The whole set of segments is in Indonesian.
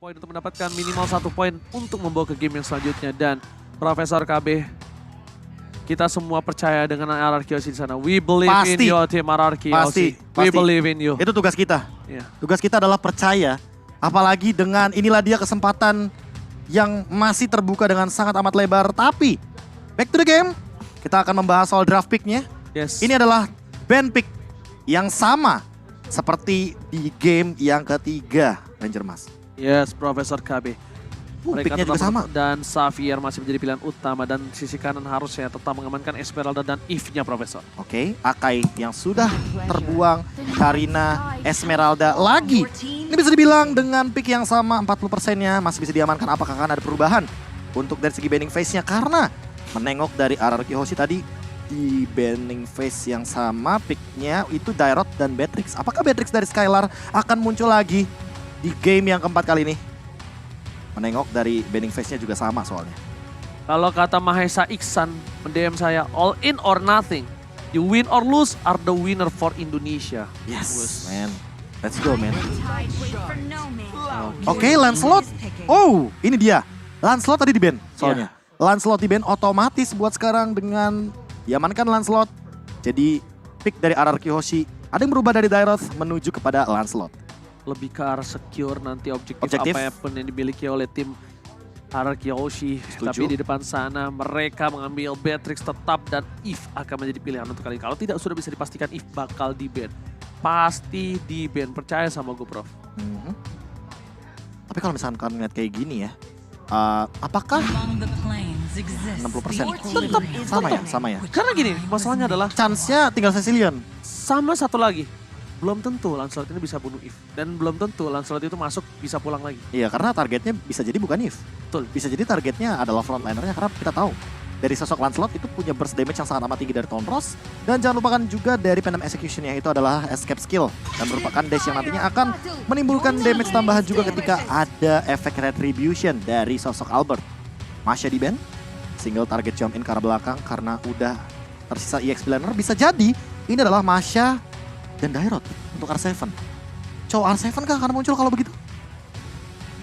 poin untuk mendapatkan minimal 1 poin untuk membawa ke game yang selanjutnya. Dan Profesor KB, kita semua percaya dengan RRQ di sana. We believe in your team RRQ. Pasti. We believe in you. Itu tugas kita. Yeah. Tugas kita adalah percaya. Apalagi dengan inilah dia kesempatan yang masih terbuka dengan sangat amat lebar. Tapi back to the game. Kita akan membahas soal draft pick-nya. Yes. Ini adalah band pick yang sama seperti di game yang ketiga, Ranger Mas. Yes, Profesor KB. Picknya juga sama. Dan Xavier masih menjadi pilihan utama. Dan sisi kanan harusnya tetap mengamankan Esmeralda dan Eve-nya, Profesor. Oke, Akai yang sudah terbuang, Karina, Esmeralda lagi. Ini bisa dibilang dengan pick yang sama 40%-nya masih bisa diamankan. Apakah akan ada perubahan untuk dari segi banning phase-nya? Karena menengok dari RRQ Hoshi tadi di banning phase yang sama, picknya itu Dairot dan Beatrix. Apakah Beatrix dari Skylar akan muncul lagi di game yang keempat kali ini? Menengok dari banning phase-nya juga sama soalnya. Kalau kata Mahesa Iksan, mendm saya, all in or nothing. You win or lose are the winner for Indonesia. Yes, man. Let's go, man. Oke. Oke, Lancelot. Oh, ini dia. Lancelot tadi di ban soalnya. Lancelot di ban otomatis buat sekarang dengan diamankan Lancelot. Jadi pick dari RRQ Hoshi. Ada yang berubah dari Dairot menuju kepada Lancelot. Lebih ke arah secure nanti objektif Objektif. apapun yang dimiliki oleh tim RRQ Hoshi. Setuju. Tapi di depan sana mereka mengambil Beatrix tetap dan Eve akan menjadi pilihan untuk kali ini. Kalau tidak sudah bisa dipastikan Eve bakal di-ban. Pasti di-ban, percaya sama gue, Prof. Tapi kalau misalkan ngeliat kayak gini ya, apakah 60%? Tetap Sama ya. Karena gini, masalahnya adalah Chance-nya tinggal Cecilion. sama satu lagi. Belum tentu Lancelot ini bisa bunuh Eve. Dan belum tentu Lancelot itu masuk bisa pulang lagi. Iya, karena targetnya bisa jadi bukan Eve. Betul. Bisa jadi targetnya adalah frontlinernya karena kita tahu dari sosok Lancelot itu punya burst damage yang sangat amat tinggi dari Tone Rose. Dan jangan lupakan juga dari Venom Execution-nya itu adalah escape skill. Dan merupakan dash yang nantinya akan menimbulkan damage tambahan juga ketika ada efek retribution dari sosok Albert. Masya di ban, single target jump in ke arah belakang karena udah tersisa EX Planner. Bisa jadi ini adalah Masya dan Dairot untuk R7. Cow R7 kah akan muncul kalau begitu?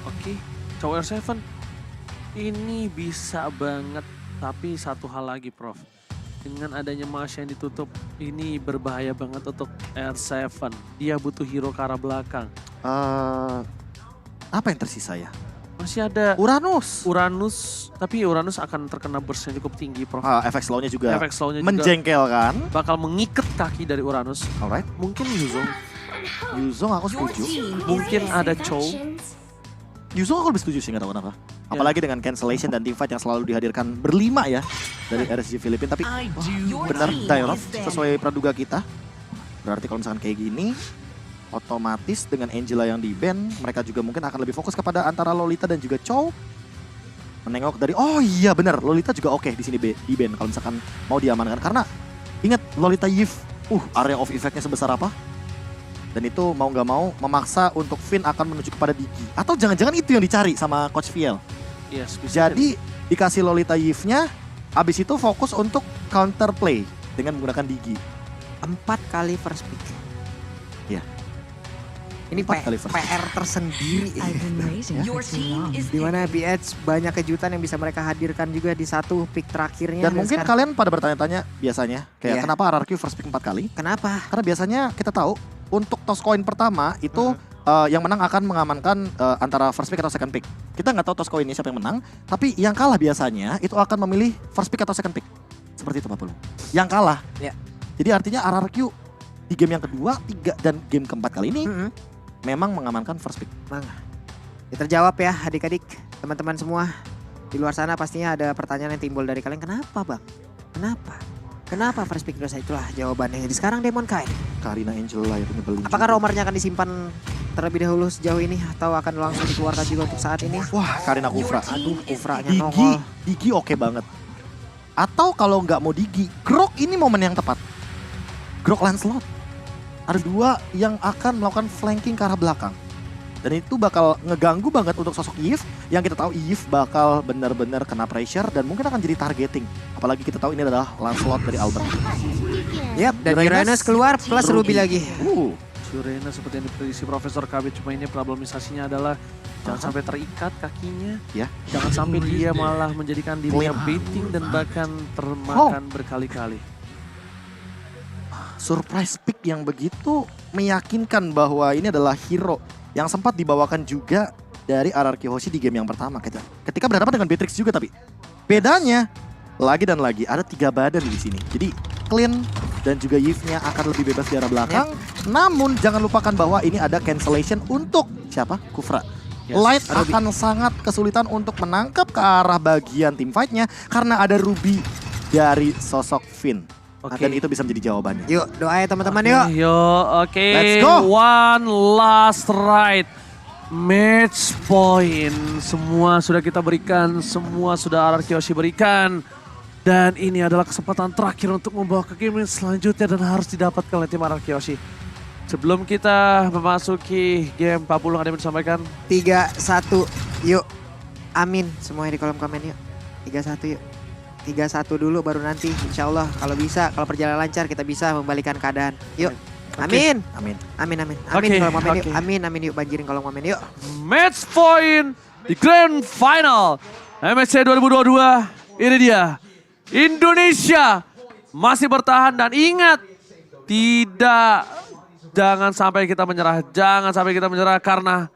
Oke, cowok R7 ini bisa banget. Tapi satu hal lagi, Prof. Dengan adanya Masya yang ditutup, ini berbahaya banget untuk R7. Dia butuh hero ke arah belakang. Apa yang tersisa ya? Masih ada Uranus. Tapi Uranus akan terkena burst yang cukup tinggi, Prof. Efek slow-nya juga Efek slow-nya juga menjengkelkan. bakal mengikat kaki dari Uranus. Alright. Mungkin Yuzong aku setuju. mungkin ada Chow. Yuzong aku lebih setuju sih, nggak tahu kenapa. Apalagi dengan cancellation dan teamfight yang selalu dihadirkan berlima ya dari RSG Filipina. Tapi benar Dairot sesuai praduga kita. Berarti kalau misalkan kayak gini, otomatis dengan Angela yang di-ban, mereka juga mungkin akan lebih fokus kepada antara Lolita dan juga Chow. Menengok dari, oh iya benar, Lolita juga oke di sini di-ban kalau misalkan mau diamankan. Karena ingat Lolita Yves, area of effect-nya sebesar apa? Dan itu mau nggak mau memaksa untuk Finn akan menuju kepada Digi. Atau jangan-jangan itu yang dicari sama Coach Viel. Yes, bisa Jadi dikasih Lolita Yves-nya, abis itu fokus untuk counter play dengan menggunakan Digi. 4 kali first pick. Iya. Ini 4 kali first pick. PR tersendiri. Dimana BH banyak kejutan yang bisa mereka hadirkan juga di satu pick terakhirnya. Dan mungkin kalian pada bertanya-tanya biasanya, kayak Iya. kenapa RRQ first pick 4 kali? Kenapa? Karena biasanya kita tahu untuk toss coin pertama itu yang menang akan mengamankan antara first pick atau second pick. Kita nggak tahu toss coinnya siapa yang menang, tapi yang kalah biasanya itu akan memilih first pick atau second pick. Seperti itu Pak Pulu. Yang kalah. Ya. Jadi artinya RRQ di game yang kedua, 3, dan game keempat kali ini memang mengamankan first pick. Ya terjawab ya adik-adik, teman-teman semua. Di luar sana pastinya ada pertanyaan yang timbul dari kalian. Kenapa Bang? Kenapa first pick dosa? Itulah jawabannya. Jadi sekarang Demon Kai. Karina Angel lahir nyebelin. Apakah romernya akan disimpan terlebih dahulu sejauh ini atau akan langsung dikeluarkan juga untuk saat ini? Wah, Karina Kufra. Aduh, Kufranya Digi, nongol. Digi oke banget. Atau kalau nggak mau Digi, Grok ini momen yang tepat. Grok Lancelot. Ada 2 yang akan melakukan flanking ke arah belakang. Dan itu bakal ngeganggu banget untuk sosok Eve. Yang kita tahu Eve bakal benar-benar kena pressure dan mungkin akan jadi targeting. Apalagi kita tahu ini adalah Lancelot dari Albert. Yap, dan Uranus keluar plus Ruby lagi. Shurena seperti yang diprediksi Profesor KB, cuma ini problematisasinya adalah jangan sampai terikat kakinya. Ya. Jangan sampai dia malah menjadikan dirinya baiting dan bahkan termakan berkali-kali. Surprise pick yang begitu meyakinkan bahwa ini adalah hero yang sempat dibawakan juga dari RRQ Hoshi di game yang pertama. Ketika berhadapan dengan Beatrix juga, tapi bedanya lagi dan lagi ada 3 badan di sini. Jadi Clean dan juga Yves-nya akan lebih bebas di arah belakang. Namun jangan lupakan bahwa ini ada cancellation untuk siapa? Kufra. Yes, Light akan sangat kesulitan untuk menangkap ke arah bagian tim fight-nya karena ada Ruby dari sosok Finn. Dan itu bisa menjadi jawabannya. Yuk doa ya teman-teman yuk. Oke. Let's go. One last ride. Match point. Semua sudah kita berikan, semua sudah RRQ Hoshi berikan. Dan ini adalah kesempatan terakhir untuk membawa ke game selanjutnya dan harus didapatkan oleh tim RRQ Hoshi. Sebelum kita memasuki game 40, ada yang disampaikan? 3-1 yuk. Amin semuanya di kolom komen yuk. 3-1 yuk. 3-1 dulu baru nanti insya Allah kalau bisa, kalau perjalanan lancar kita bisa membalikan keadaan. Yuk. Amin. Amin. Amin amin. Amin di kolom komen yuk. Amin amin yuk, banjirin kolom komen yuk. Match point di Grand Final MSC 2022. Ini dia. Indonesia masih bertahan dan ingat, jangan sampai kita menyerah karena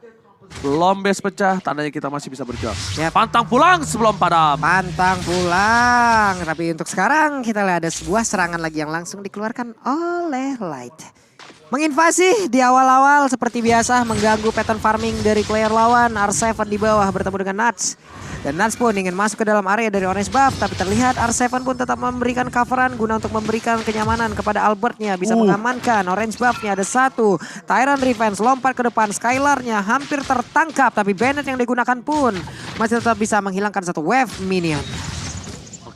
Lombes pecah, tandanya kita masih bisa berjuang. Yap. Pantang pulang sebelum padam. Pantang pulang. Tapi untuk sekarang kita lihat ada sebuah serangan lagi yang langsung dikeluarkan oleh Light. Menginvasi di awal-awal seperti biasa, mengganggu pattern farming dari player lawan. R7 di bawah bertemu dengan Nuts. Dan Nuts pun ingin masuk ke dalam area dari Orange Buff. Tapi terlihat R7 pun tetap memberikan coveran guna untuk memberikan kenyamanan kepada Albertnya. Bisa mengamankan Orange Buff-nya ada 1. Tyrant Revenge lompat ke depan. Skylar-nya hampir tertangkap. Tapi Bennett yang digunakan pun masih tetap bisa menghilangkan 1 wave minion.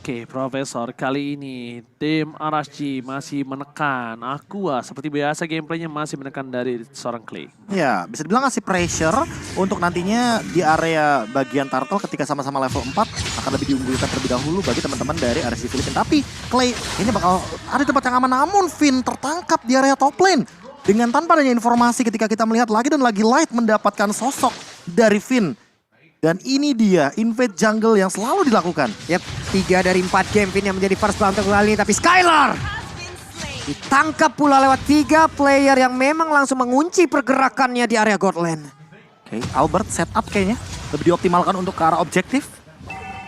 Oke, Profesor, kali ini tim RSG masih menekan Aqua. Seperti biasa gameplaynya masih menekan dari seorang Clay. Ya, bisa dibilang ngasih pressure untuk nantinya di area bagian turtle ketika sama-sama level 4 akan lebih diunggulkan terlebih dahulu bagi teman-teman dari RSG Filipina. Tapi Clay ini bakal ada tempat yang aman, namun Finn tertangkap di area top lane. Dengan tanpa adanya informasi ketika kita melihat lagi dan lagi Light mendapatkan sosok dari Finn. Dan ini dia invade jungle yang selalu dilakukan. Yap, 3 dari 4 game Finn yang menjadi first blood untuk kali ini. Tapi Skylar ditangkap pula lewat 3 player yang memang langsung mengunci pergerakannya di area God Lane. Oke, Albert setup kayaknya lebih dioptimalkan untuk ke arah objektif.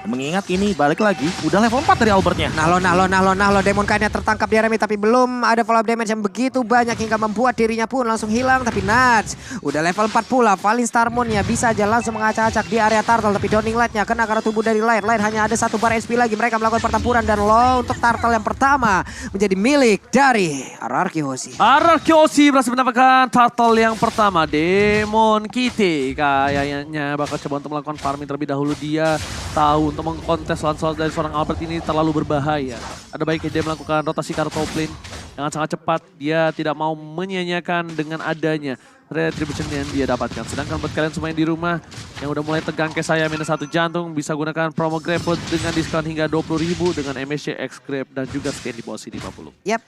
Mengingat ini balik lagi udah level 4 dari Albertnya. Nahlo, Demon Kainnya tertangkap di area mid, tapi belum ada follow up damage yang begitu banyak hingga membuat dirinya pun langsung hilang. Tapi Nuts udah level 4 pula. Valin Starmoon-nya bisa aja langsung mengacak-acak di area turtle, tapi Downing Light-nya kena karena tubuh dari Light. Light hanya ada 1 bar HP lagi. Mereka melakukan pertempuran dan low untuk turtle yang pertama menjadi milik dari RRQ Hoshi. RRQ Hoshi berhasil mendapatkan turtle yang pertama. Demon Kitty kayaknya bakal coba untuk melakukan farming terlebih dahulu. Dia tahu untuk mengkontes lawan dari seorang Albert ini terlalu berbahaya. Ada baiknya dia melakukan rotasi ke arah top lane yang sangat cepat. Dia tidak mau menyia-nyiakan dengan adanya retribution yang dia dapatkan. Sedangkan buat kalian semua yang di rumah yang udah mulai tegang kayak saya minus 1 jantung, bisa gunakan promo GrabFood dengan diskon hingga 20.000 dengan MSC X Grab dan juga scan di bawah sini 50. Yap.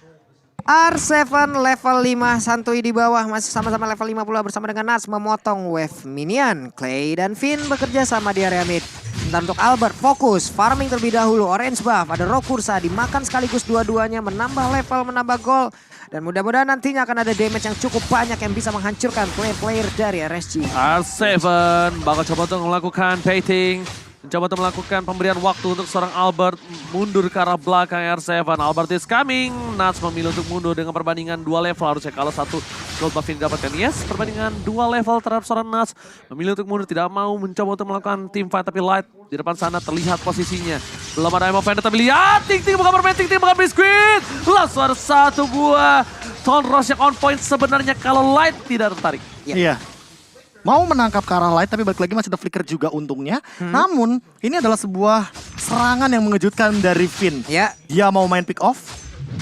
R7 level 5 santuy di bawah, masih sama-sama level 5 pula bersama dengan Nuts memotong wave minion. Clay dan Finn bekerja sama di area mid. Sementara untuk Albert fokus farming terlebih dahulu. Orange buff, ada Rokursa dimakan sekaligus dua-duanya, menambah level, menambah gol. Dan mudah-mudahan nantinya akan ada damage yang cukup banyak yang bisa menghancurkan player-player dari RSG. R7 bakal coba untuk melakukan baiting. Mencoba untuk melakukan pemberian waktu untuk seorang Albert mundur ke arah belakang R7. Albert is coming. Nuts memilih untuk mundur dengan perbandingan 2 level. Harusnya kalau 1 gold buff ini didapatkan. Yes, perbandingan 2 level terhadap seorang Nuts. Memilih untuk mundur, tidak mau mencoba untuk melakukan team fight. Tapi Light di depan sana terlihat posisinya. Belum ada Emo Fender, tapi lihat Ting-Ting bukan bermain, Ting-Ting bukan biskuit. Langsung ada 1 buah Tone Rose yang on point sebenarnya kalau Light tidak tertarik. Iya. Mau menangkap ke arah Light, tapi balik lagi masih ada flicker juga untungnya. Namun, ini adalah sebuah serangan yang mengejutkan dari Finn. Ya. Dia mau main pick off,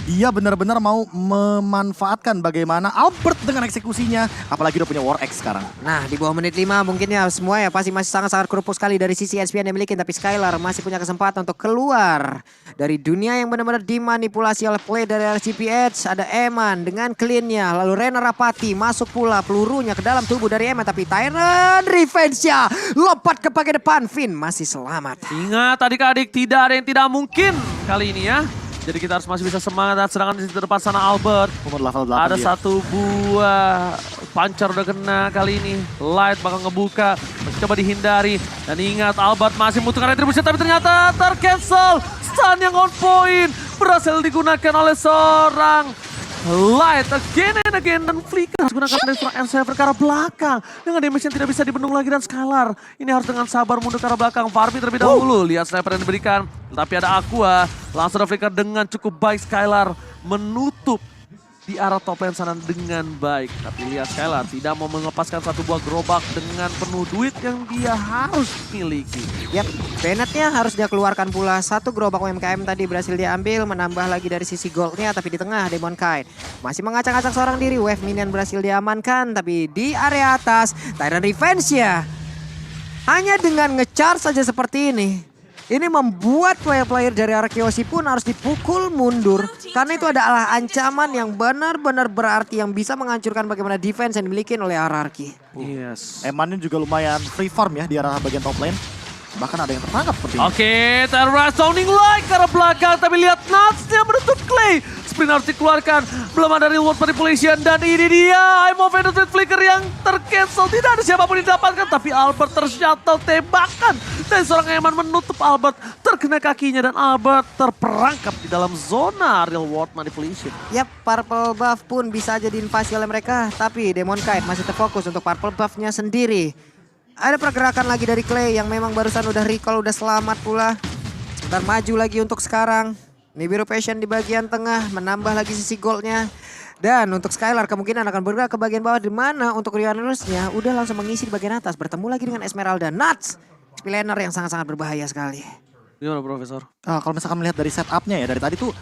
Dia benar-benar mau memanfaatkan bagaimana Albert dengan eksekusinya. Apalagi udah punya War X sekarang. Nah, di bawah menit 5 mungkin ya semua ya pasti masih sangat-sangat kerupuk sekali dari sisi SPN yang miliki. Tapi Skylar masih punya kesempatan untuk keluar dari dunia yang benar-benar dimanipulasi oleh play dari RCPH. Ada Eman dengan clean-nya. Lalu Rena Rapati masuk pula pelurunya ke dalam tubuh dari Eman. Tapi Tyrant Revenge-nya lompat ke bagian depan. Finn masih selamat. Ingat adik-adik, tidak ada yang tidak mungkin kali ini ya. Jadi kita harus masih bisa semangat. Sedangkan di depan sana Albert. Umur level 8 Ada dia. satu buah pancar udah kena kali ini. Light bakal ngebuka. Coba dihindari. Dan ingat Albert masih membutuhkan retribusi. Tapi ternyata tercancel. Stun yang on point. Berhasil digunakan oleh seorang Light again and again. Dan Flicker harus gunakan dari seorang R7 ke arah belakang. Dengan damage yang tidak bisa dibendung lagi dan Skylar. Ini harus dengan sabar mundur ke arah belakang. Farming terlebih dahulu. Lihat sniper yang diberikan. Tapi ada Aqua. Langsung ada Flicker dengan cukup baik. Skylar menutup di arah top lane sana dengan baik. Tapi lihat Skylar tidak mau melepaskan satu buah gerobak dengan penuh duit yang dia harus miliki. Yap, Bennett-nya harus dia keluarkan pula. Satu gerobak UMKM tadi berhasil diambil, menambah lagi dari sisi goldnya. Tapi di tengah Demon Kite masih mengacak-acak seorang diri. Wave minion berhasil diamankan, tapi di area atas Tyrant Revenge-nya hanya dengan nge-charge saja seperti ini membuat player-player dari Arkeosi pun harus dipukul mundur. Karena itu adalah ancaman yang benar-benar berarti yang bisa menghancurkan bagaimana defense yang dimiliki oleh Ararki. Yes. Emannya juga lumayan free farm ya di arah bagian top lane. Bahkan ada yang tertangkap seperti ini. Oke, Terra sounding like ke arah belakang. Tapi lihat Nuts-nya menutup Clay. Sprint harus dikeluarkan. Belum ada reward manipulation. Dan ini dia. I'm of Benefit Flicker yang tercancel. Tidak ada siapapun yang didapatkan. Tapi Albert tershuttle tembakan. Dan seorang Eman menutup Albert. Terkena kakinya dan Albert terperangkap di dalam zona reward manipulation. Yap, purple buff pun bisa aja diinvasi oleh mereka. Tapi Demon Kite masih terfokus untuk purple buff-nya sendiri. Ada pergerakan lagi dari Clay yang memang barusan udah recall, udah selamat pula. Dan maju lagi untuk sekarang. Nibiru Passion di bagian tengah, menambah lagi sisi goldnya. Dan untuk Skylar kemungkinan akan bergerak ke bagian bawah, di mana untuk Rioanus-nya udah langsung mengisi di bagian atas. Bertemu lagi dengan Esmeralda. Nuts! Spillener yang sangat-sangat berbahaya sekali. Gimana Profesor? Kalau misalkan melihat dari setupnya ya, dari tadi tuh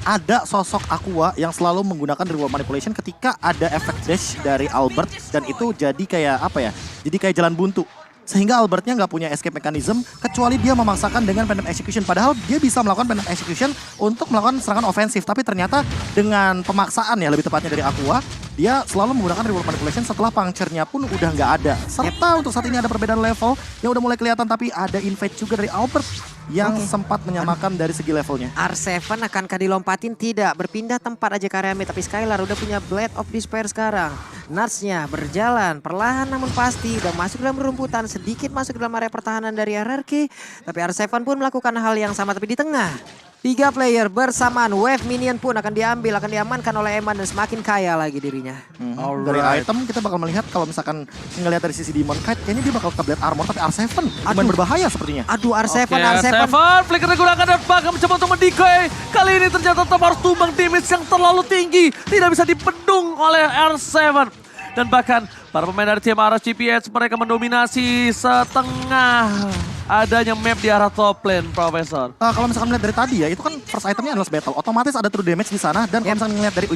ada sosok Aqua yang selalu menggunakan reward manipulation ketika ada efek dash dari Albert. Dan itu jadi kayak apa ya, jadi kayak jalan buntu. Sehingga Albertnya nggak punya escape mechanism kecuali dia memaksakan dengan pendant execution. Padahal dia bisa melakukan pendant execution untuk melakukan serangan ofensif. Tapi ternyata dengan pemaksaan ya lebih tepatnya dari Aqua, dia selalu menggunakan reward manipulation setelah puncture-nya pun udah nggak ada. Serta untuk saat ini ada perbedaan level yang udah mulai kelihatan. Tapi ada invade juga dari Albert yang sempat menyamakan dari segi levelnya. R7 akankah dilompatin? Tidak, berpindah tempat aja Karyame. Tapi Skylar udah punya Blade of Despair sekarang. Nuts-nya berjalan perlahan namun pasti. Udah masuk dalam rumputan, sedikit masuk dalam area pertahanan dari RRQ. Tapi R7 pun melakukan hal yang sama tapi di tengah. 3 player bersamaan, wave minion pun akan diambil, akan diamankan oleh Eman dan semakin kaya lagi dirinya. Dari item kita bakal melihat kalau misalkan ngelihat dari sisi Demon Kite, kayaknya dia bakal ke Blade Armor, tapi R7 lumayan berbahaya sepertinya. Aduh R7, Oke, R7. Flicker digunakan dan bakal mencoba untuk mendecoy. Kali ini ternyata tetap harus tumbang damage yang terlalu tinggi. Tidak bisa dibendung oleh R7. Dan bahkan para pemain dari tim RCPH mereka mendominasi setengah adanya map di arah top lane, Profesor. Kalau misalkan melihat dari tadi ya, itu kan first itemnya adalah battle. Otomatis ada true damage di sana. Dan kalau misalkan melihat dari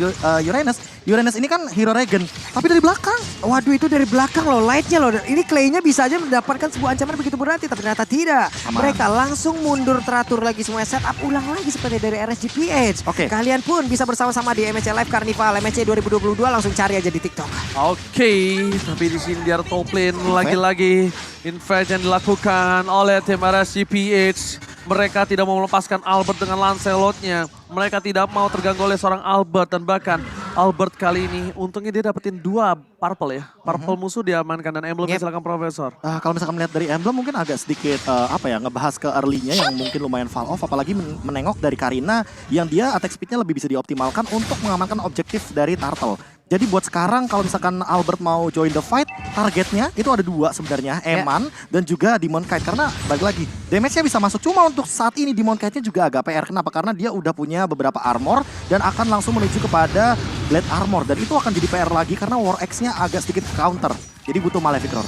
Uranus ini kan hero regen. Tapi dari belakang. Waduh itu dari belakang loh, lightnya loh. Ini Clay-nya bisa aja mendapatkan sebuah ancaman begitu berarti. Tapi ternyata tidak. Aman. Mereka langsung mundur teratur lagi semuanya. Setup ulang lagi seperti dari RSGPH. Oke. Kalian pun bisa bersama-sama di MSC Live Carnival. MSC 2022 langsung cari aja di TikTok. Oke, tapi di sini di arah top lane lagi-lagi invade yang dilakukan oleh tim RSCPH. Mereka tidak mau melepaskan Albert dengan Lancelot-nya. Mereka tidak mau terganggu oleh seorang Albert. Dan bahkan Albert kali ini untungnya dia dapetin 2 purple ya. Purple musuh diamankan dan emblemnya silakan Profesor. Kalau misalkan melihat dari emblem mungkin agak sedikit ngebahas ke early-nya yang mungkin lumayan fall off. Apalagi menengok dari Karina yang dia attack speed-nya lebih bisa dioptimalkan untuk mengamankan objektif dari Turtle. Jadi buat sekarang kalau misalkan Albert mau join the fight, targetnya itu ada 2 sebenarnya, Eman dan juga Demon Kite. Karena balik lagi, damage-nya bisa masuk. Cuma untuk saat ini Demon Kite-nya juga agak PR. Kenapa? Karena dia udah punya beberapa armor dan akan langsung menuju kepada Blade Armor. Dan itu akan jadi PR lagi karena War X-nya agak sedikit counter. Jadi butuh Malefic Roar.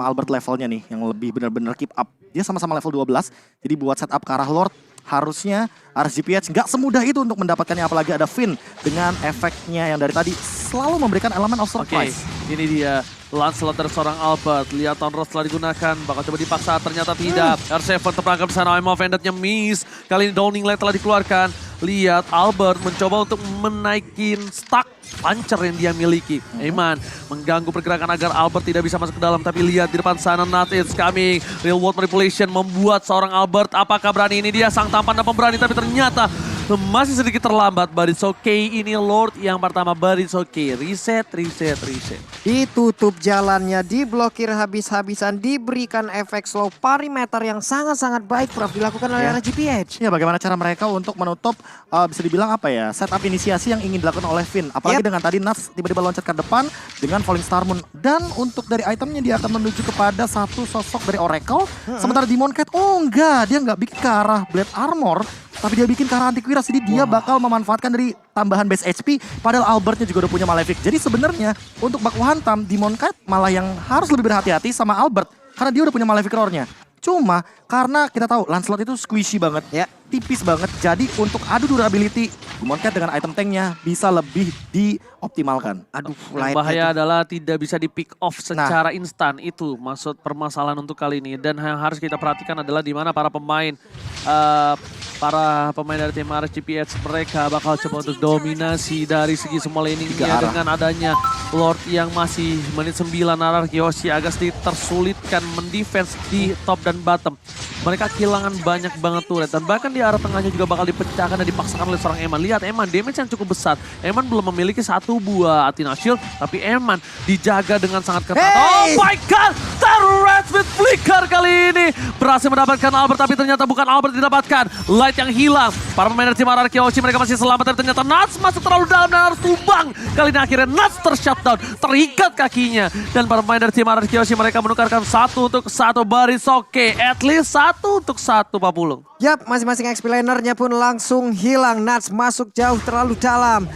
Albert levelnya nih yang lebih benar-benar keep up. Dia sama-sama level 12, jadi buat setup ke arah Lord harusnya RSGPH nggak semudah itu untuk mendapatkannya, apalagi ada Finn dengan efeknya yang dari tadi selalu memberikan elemen of Oke, surprise. ini dia Lancelot dari seorang Albert. Lihat Tonros telah digunakan, bakal coba dipaksa, ternyata tidak. R7 terperangkap di sana, I'm offended-nya miss. Kali ini Downing Light telah dikeluarkan. Lihat Albert mencoba untuk menaikin stack puncher yang dia miliki. Eman mengganggu pergerakan agar Albert tidak bisa masuk ke dalam. Tapi lihat di depan sana, Not It's Coming. Real World Manipulation membuat seorang Albert, apakah berani ini dia sang tampan dan pemberani. Tapi ternyata masih sedikit terlambat, but it's okay. Ini Lord yang pertama, but it's okay. Reset. Ditutup jalannya, diblokir habis-habisan, diberikan efek slow perimeter yang sangat-sangat baik Prof dilakukan oleh Ya. RSGPH. Ya, bagaimana cara mereka untuk menutup bisa dibilang apa ya, setup inisiasi yang ingin dilakukan oleh Finn. Apalagi dengan tadi Nuts tiba-tiba loncat ke depan dengan Falling Star Moon. Dan untuk dari itemnya dia akan menuju kepada satu sosok dari Oracle. Sementara Demon Knight, dia nggak bikin ke arah Blade Armor, tapi dia bikin ke arah Antiquiras. Jadi dia bakal memanfaatkan dari tambahan base HP, padahal Albertnya juga udah punya Malefic. Jadi sebenarnya untuk baku hantam, Demon Knight malah yang harus lebih berhati-hati sama Albert, karena dia udah punya Malefic Roar-nya. Cuma karena kita tahu Lancelot itu squishy banget, Ya. tipis banget. Jadi untuk adu durability, Demon Knight dengan item tanknya bisa lebih dioptimalkan. Aduh, Yang lightnya bahaya tuh. adalah tidak bisa di pick off secara instan. Itu maksud permasalahan untuk kali ini. Dan yang harus kita perhatikan adalah di mana para pemain dari tim RSGPH mereka bakal coba untuk dominasi dari segi semua laningnya Tiga arah. dengan adanya Lord yang masih menit 9 Araki Yoshi agak sedikit tersulitkan mendefense di top dan bottom. Mereka kehilangan banyak banget turret dan bahkan di arah tengahnya juga bakal dipecahkan dan dipaksakan oleh seorang Eman. Lihat Eman, damage yang cukup besar. Eman belum memiliki satu buah Athena Shield, tapi Eman dijaga dengan sangat ketat. Hey! Oh my god, Terror with Flicker kali ini berhasil mendapatkan Albert, tapi ternyata bukan Albert didapatkan. Light yang hilang. Para pemain dari tim RRQ Yoshi mereka masih selamat, tapi ternyata Nuts masuk terlalu dalam dan harus tumbang. Kali ini akhirnya Nuts tershutdown, terikat kakinya. Dan para pemain dari tim RRQ Yoshi mereka menukarkan 1-1 baris oke. At least 1-1 Pak Pulung. Yap, masing-masing XP lanernya pun langsung hilang. Nuts masuk jauh terlalu dalam.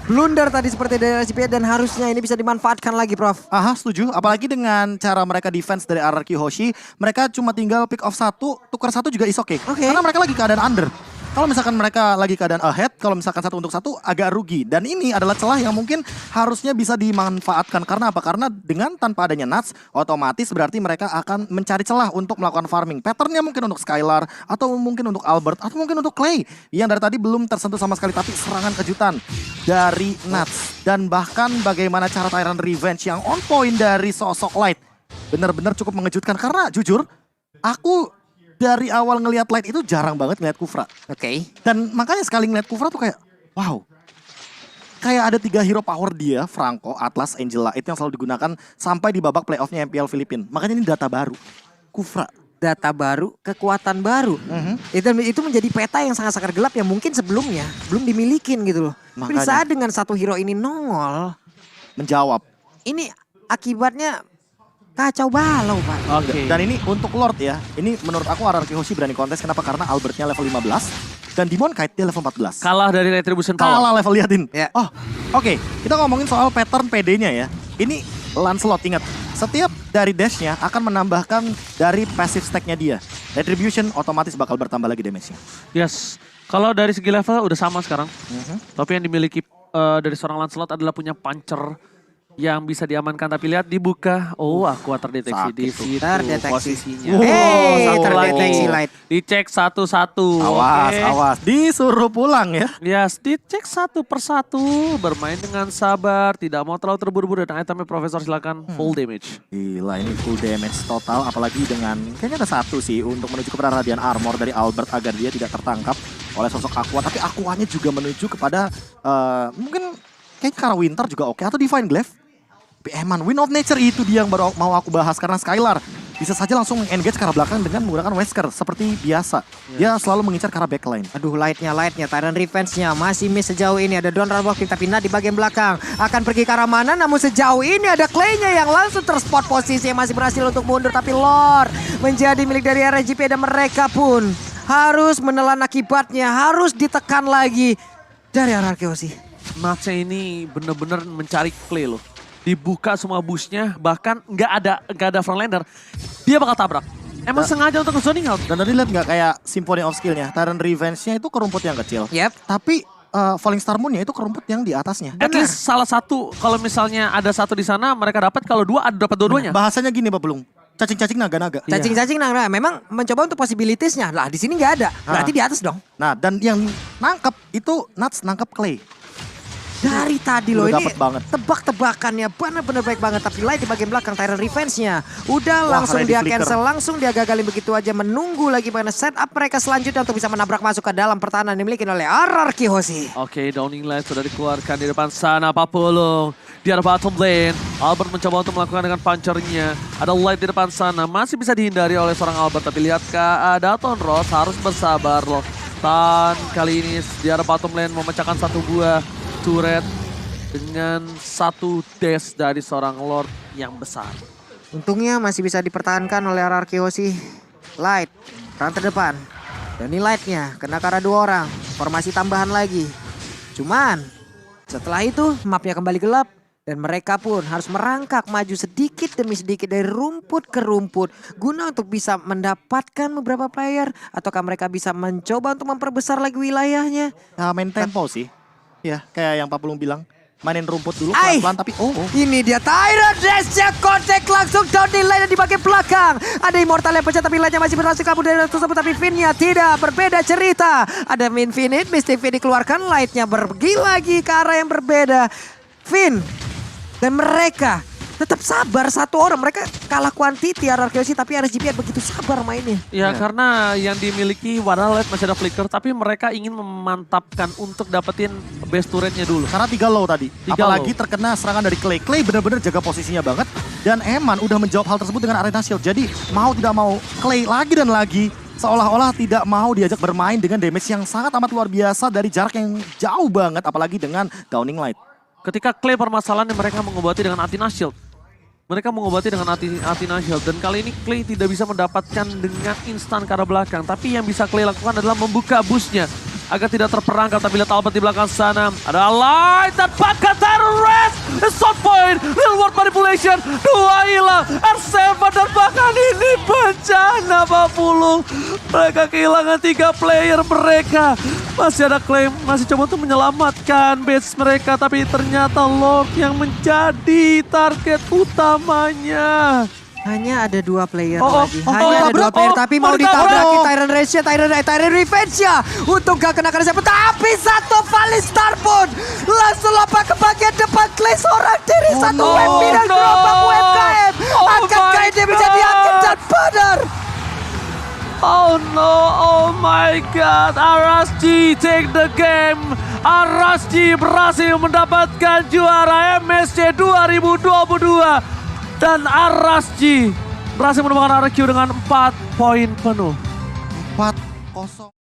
Blunder tadi seperti dari RSGPH dan harusnya ini bisa dimanfaatkan lagi, Prof. Aha, setuju. Apalagi dengan cara mereka defense dari RRQ Hoshi, mereka cuma tinggal pick off 1, tukar 1 juga is okay. Oke. Karena mereka lagi keadaan under. Kalau misalkan mereka lagi keadaan ahead, kalau misalkan 1 untuk 1 agak rugi. Dan ini adalah celah yang mungkin harusnya bisa dimanfaatkan. Karena apa? Karena dengan tanpa adanya Nuts, otomatis berarti mereka akan mencari celah untuk melakukan farming. Patternnya mungkin untuk Skylar, atau mungkin untuk Albert, atau mungkin untuk Clay. Yang dari tadi belum tersentuh sama sekali, tapi serangan kejutan dari Nuts. Dan bahkan bagaimana cara Tyrant Revenge yang on point dari sosok Light. Benar-benar cukup mengejutkan. Karena jujur, aku dari awal ngelihat Light itu jarang banget ngelihat Kufra. Oke. Dan makanya sekali ngeliat Kufra tuh kayak, wow. Kayak ada 3 hero power dia, Franco, Atlas, Angela. Itu yang selalu digunakan sampai di babak playoffnya MPL Filipina. Makanya ini data baru. Kufra. Data baru, kekuatan baru. Itu menjadi peta yang sangat-sangat gelap yang mungkin sebelumnya belum dimilikin gitu loh. Tapi Makanya. saat dengan satu hero ini nongol, Menjawab. ini akibatnya kacau balau, Pak. Oke. Dan ini untuk Lord ya. Ini menurut aku RRQ Hoshi berani kontes. Kenapa? Karena Albertnya level 15. Dan Demon Knight dia level 14. Kalah dari Retribution Power. Kalah level, liatin. Ya. Oh, oke. Kita ngomongin soal pattern PD-nya ya. Ini Lancelot, ingat. Setiap dari dash-nya akan menambahkan dari passive stack-nya dia. Retribution otomatis bakal bertambah lagi damage-nya. Yes. Kalau dari segi level udah sama sekarang. Tapi yang dimiliki dari seorang Lancelot adalah punya puncher yang bisa diamankan. Tapi lihat dibuka. Oh, Aqua terdeteksi Sakit di tuh. situ Terdeteksi. posisinya. Hey, satu terdeteksi lagi. Light. Dicek satu-satu. Awas, Oke. awas. Disuruh pulang ya. Yes, dicek satu persatu. Bermain dengan sabar. Tidak mau terlalu terburu-buru. Dan itemnya Profesor silakan full damage. Gila, ini full damage total. Apalagi dengan, kayaknya ada 1 sih untuk menuju kepada Radiant Armor dari Albert agar dia tidak tertangkap oleh sosok Aqua. Tapi Aquanya juga menuju kepada, mungkin kayaknya ke arah Winter juga oke. Atau Divine Glaive. Tapi Eman, Wind of Nature itu dia yang baru mau aku bahas. Karena Skylar bisa saja langsung engage ke arah belakang dengan menggunakan Wesker. Seperti biasa. Dia selalu mengincar ke arah backline. Aduh, lightnya, Tyrant Revenge-nya masih miss sejauh ini. Ada Don Walking tapi Nat di bagian belakang. Akan pergi ke arah mana, namun sejauh ini ada Clay-nya yang langsung terspot posisi yang masih berhasil untuk mundur. Tapi Lord menjadi milik dari RSGP dan mereka pun harus menelan akibatnya. Harus ditekan lagi dari RRQ sih. Nuts-nya ini bener-bener mencari Clay loh. Dibuka semua bush-nya, bahkan nggak ada frontlander, dia bakal tabrak. Emang sengaja untuk zoning out. Dan tadi lihat nggak kayak Symphony of Skill-nya, Tyrant Revenge-nya itu ke rumput yang kecil. Yep. Tapi Falling Star Moon-nya itu ke rumput yang di atasnya. At least salah satu, kalau misalnya ada satu di sana mereka dapat, kalau dua ada dapat dua-duanya. Bahasanya gini Pak Belum, cacing-cacing naga-naga. Cacing-cacing nah, memang mencoba untuk possibilities-nya. Lah di sini nggak ada. Berarti di atas dong. Nah dan yang nangkep itu Nuts nangkep Clay. Dari tadi loh Udah ini dapet banget. tebak-tebakannya benar-benar baik banget. Tapi Light di bagian belakang Tyrant Revenge-nya. Udah Wah, langsung ready dia flicker. cancel, langsung dia gagalin begitu aja. Menunggu lagi bagaimana setup mereka selanjutnya untuk bisa menabrak masuk ke dalam pertahanan dimiliki oleh RRQ Hoshi. Oke, Downing Light sudah dikeluarkan di depan sana, Papulung. Di arah bottom lane, Albert mencoba untuk melakukan dengan punchernya. Ada Light di depan sana, masih bisa dihindari oleh seorang Albert. Tapi lihat Daton Rose harus bersabar loh. Tan kali ini di arah bottom lane memecahkan satu buah turret dengan satu dash dari seorang Lord yang besar. Untungnya masih bisa dipertahankan oleh RRQ Hoshi. Light, peran terdepan. Dan ini Light-nya kena karena 2 orang. Formasi tambahan lagi. Cuman setelah itu mapnya kembali gelap. Dan mereka pun harus merangkak maju sedikit demi sedikit dari rumput ke rumput. Guna untuk bisa mendapatkan beberapa player. Ataukah mereka bisa mencoba untuk memperbesar lagi wilayahnya. Nah, main tempo sih. Ya kayak yang Pak Belum bilang. Mainin rumput dulu Ay! pelan-pelan tapi Ini dia Tyrant Dash-nya kontak langsung down di lane di bagian belakang. Ada Immortal yang pecah tapi lane-nya masih berhasil kabur dari tersebut. Tapi Finn-nya tidak, berbeda cerita. Ada Infinite, Mystic Finn dikeluarkan. Light-nya pergi lagi ke arah yang berbeda. Finn dan mereka tetap sabar satu orang. Mereka kalah quantity RRQ Hoshi tapi RSGP begitu sabar mainnya. Ya, karena yang dimiliki Wadah Light masih ada flicker, tapi mereka ingin memantapkan untuk dapetin base turretnya dulu. karena 3 low tadi. 3 Apalagi low. terkena serangan dari Clay. Clay benar-benar jaga posisinya banget. Dan Eman udah menjawab hal tersebut dengan Arena Shield. Jadi mau tidak mau Clay lagi dan lagi seolah-olah tidak mau diajak bermain dengan damage yang sangat amat luar biasa dari jarak yang jauh banget. Apalagi dengan Downing Light. Ketika Clay permasalahannya mereka mengobati dengan Athena Shield. Mereka mengobati dengan Athena Shield. Dan kali ini Clay tidak bisa mendapatkan dengan instan ke arah belakang. Tapi yang bisa Clay lakukan adalah membuka busnya. Agar tidak terperangkap. Tapi lihat Albert di belakang sana. Ada Light dan pakai Rest. Shot point. Real world manipulation. 2 hilang. R7 dan bahkan ini bencana Papulung. Mereka kehilangan 3 player mereka. Masih ada Clay, masih coba untuk menyelamatkan base mereka. Tapi ternyata Lord yang menjadi target utamanya. Hanya ada 2 player Oh, lagi. oh, Hanya ada 2 player. Tapi mau ditabrak. ditabraki Tyrant Rage-nya, Tyrant Revenge-nya. Untuk gak kena siapa. Tapi satu Falling Star pun langsung lompat ke bagian depan. Clay seorang diri. Satu WP dan gerobak UMKM. Akankah ini bisa diambil dan benar? Oh no, oh my god, RSG take the game. RSG berhasil mendapatkan juara MSC 2022. Dan RSG berhasil menemukan RQ dengan 4 poin penuh. 4-0.